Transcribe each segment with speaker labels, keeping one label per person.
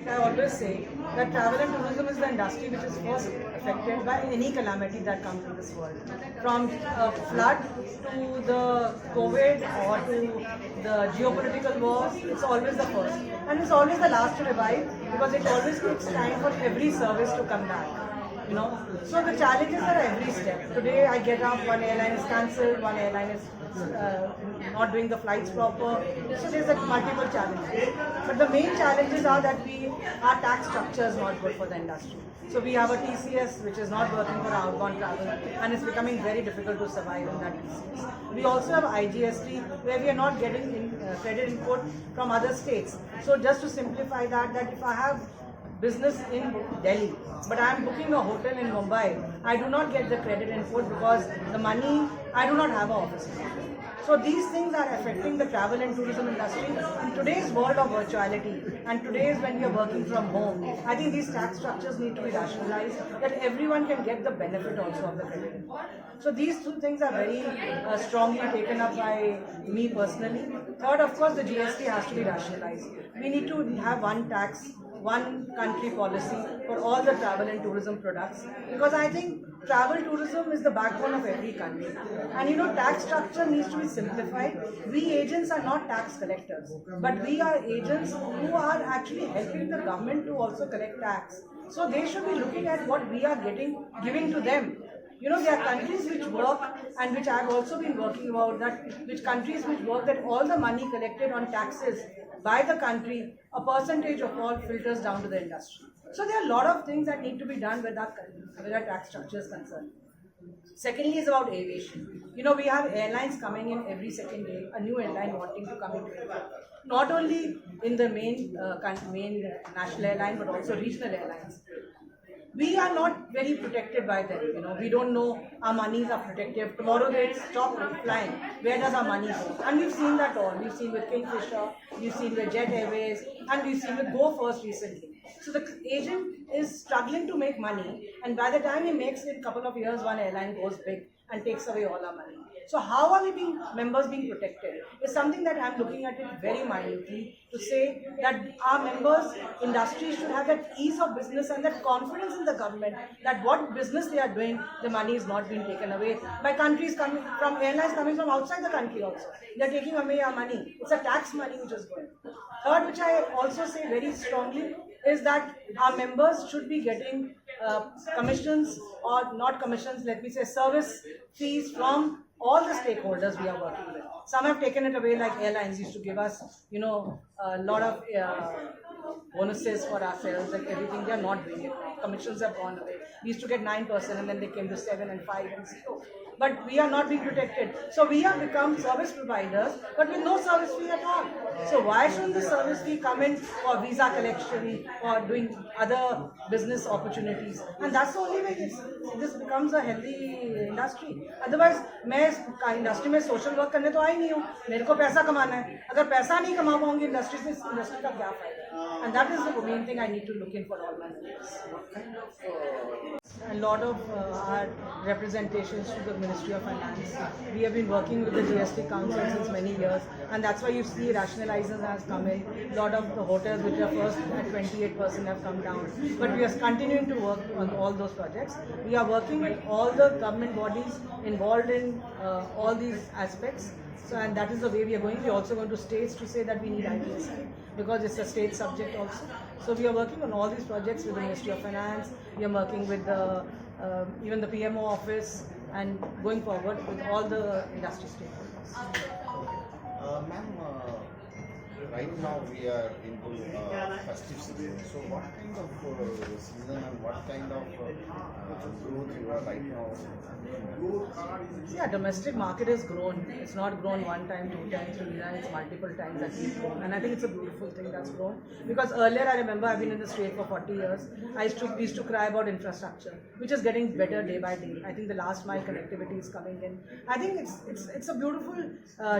Speaker 1: I always say that travel and tourism is the industry which is first affected by any calamity that comes in this world. From flood to the COVID or to the geopolitical wars, it's always the first. And it's always the last to revive because it always takes time for every service to come back. So the challenges are every step. Today I get up, one airline is cancelled, one airline is not doing the flights proper. So there's multiple challenges. But the main challenges are that our tax structure is not good for the industry. So we have a TCS which is not working for outbound travel and it's becoming very difficult to survive in that TCS. We also have IGST where we are not getting credit input from other states. So just to simplify that if I have business in Delhi, but I am booking a hotel in Mumbai, I do not get the credit input because the money, I do not have an office. So these things are affecting the travel and tourism industry. In today's world of virtuality and today's when we are working from home, I think these tax structures need to be rationalized that everyone can get the benefit also of the credit input. So these two things are very strongly taken up by me personally. Third, of course, the GST has to be rationalized. We need to have one tax, one country policy for all the travel and tourism products because I think travel tourism is the backbone of every country and tax structure needs to be simplified. We agents are not tax collectors but we are agents who are actually helping the government to also collect tax. So they should be looking at what we are giving to them. There are countries which work and which I have also been working about which countries which work that all the money collected on taxes by the country, a percentage of all filters down to the industry. So there are a lot of things that need to be done with our tax structure is concerned. Secondly is about aviation. We have airlines coming in every second day, a new airline wanting to come in. Not only in the main national airline but also regional airlines. We are not very protected by them. We don't know our monies are protected. Tomorrow they stop flying. Where does our money go? And we've seen that all. We've seen with Kingfisher, we've seen with Jet Airways, and we've seen with Go First recently. So the agent is struggling to make money, and by the time he makes it, a couple of years, one airline goes big and takes away all our money. So how are members being protected? Is something that I'm looking at it very minutely to say that our members, industry should have that ease of business and that confidence in the government that what business they are doing, the money is not being taken away by countries coming from airlines coming from outside the country also. They're taking away our money. It's a tax money which is going. Third, which I also say very strongly, is that our members should be getting commissions or not commissions, let me say service fees from all the stakeholders we are working with. Some have taken it away, like airlines used to give us, a lot of bonuses for ourselves and everything. They are not doing it. Commissions have gone away. We used to get 9% and then they came to 7 and 5 and 0. But we are not being protected. So we have become service providers, but with no service fee at all. So why shouldn't the service fee come in for visa collection or doing other business opportunities? And that's the only way this becomes a healthy industry. Otherwise, मैं industry में social work करने तो आई नहीं हूँ. मेरे को पैसा कमाना है. अगर पैसा नहीं कमा पाऊंगी इंडस्ट्री से, इंडस्ट्री का क्या फायदा? And that is the main thing I need to look in for all my members. A lot of our representations to the Ministry of Finance. We have been working with the GST Council since many years, and that's why you see rationalization has come in. A lot of the hotels which are first at 28% have come down. But we are continuing to work on all those projects. We are working with all the government bodies involved in all these aspects. So, and that is the way we are going. We are also going to states to say that we need ITSI because it's a state subject also. So we are working on all these projects with the Ministry of Finance. We are working with even the PMO office and going forward with all the industry stakeholders.
Speaker 2: Ma'am, right now we are into festive season. So what kind of season and what kind of growth you are right now?
Speaker 1: Yeah, domestic market has grown. It's not grown one time, 2 times, 3 times, multiple times that we've grown. And I think it's a beautiful thing that's grown. Because earlier I remember I've been in the state for 40 years. We used to cry about infrastructure, which is getting better day by day. I think the last mile connectivity is coming in. I think it's a beautiful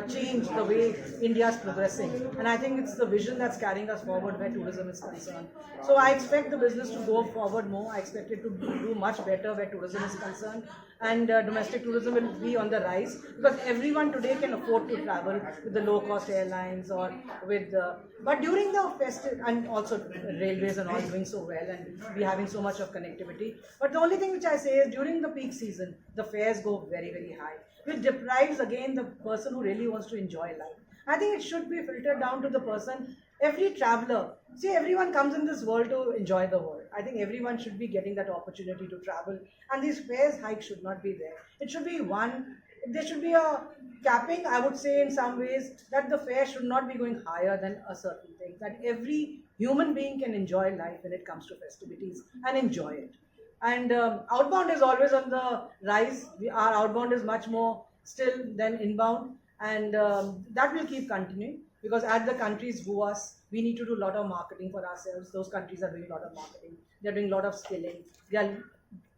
Speaker 1: change the way India is progressing. And I think think it's the vision that's carrying us forward where tourism is concerned. So I expect the business to go forward more. I expect it to do much better where tourism is concerned, and domestic tourism will be on the rise because everyone today can afford to travel with the low-cost airlines or with but during the festive, and also railways and all doing so well, and we having so much of connectivity. But the only thing which I say is during the peak season, the fares go very, very high, which deprives again the person who really wants to enjoy life. I think it should be filtered down to the person. Every traveler, see, everyone comes in this world to enjoy the world. I think everyone should be getting that opportunity to travel, and these fares hike should not be there. It should be one. There should be a capping, I would say, in some ways, that the fare should not be going higher than a certain thing. That every human being can enjoy life when it comes to festivities and enjoy it. And outbound is always on the rise. Our outbound is much more still than inbound, and that will keep continuing because as the countries woo us, we need to do a lot of marketing for ourselves. Those countries are doing a lot of marketing. They're doing a lot of skilling. They are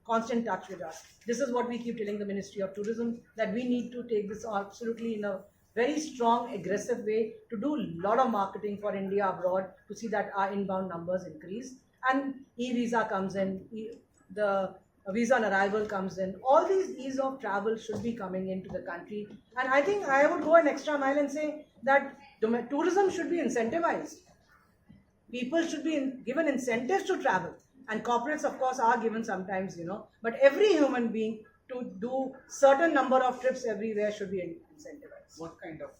Speaker 1: constant touch with us. This is what we keep telling the Ministry of Tourism, that we need to take this absolutely in a very strong, aggressive way to do a lot of marketing for India abroad to see that our inbound numbers increase. And e-visa comes in, the visa on arrival comes in. All these ease of travel should be coming into the country. And I think I would go an extra mile and say that tourism should be incentivized. People should be given incentives to travel. And corporates, of course, are given sometimes, but every human being to do certain number of trips everywhere should be incentivized.
Speaker 2: What kind of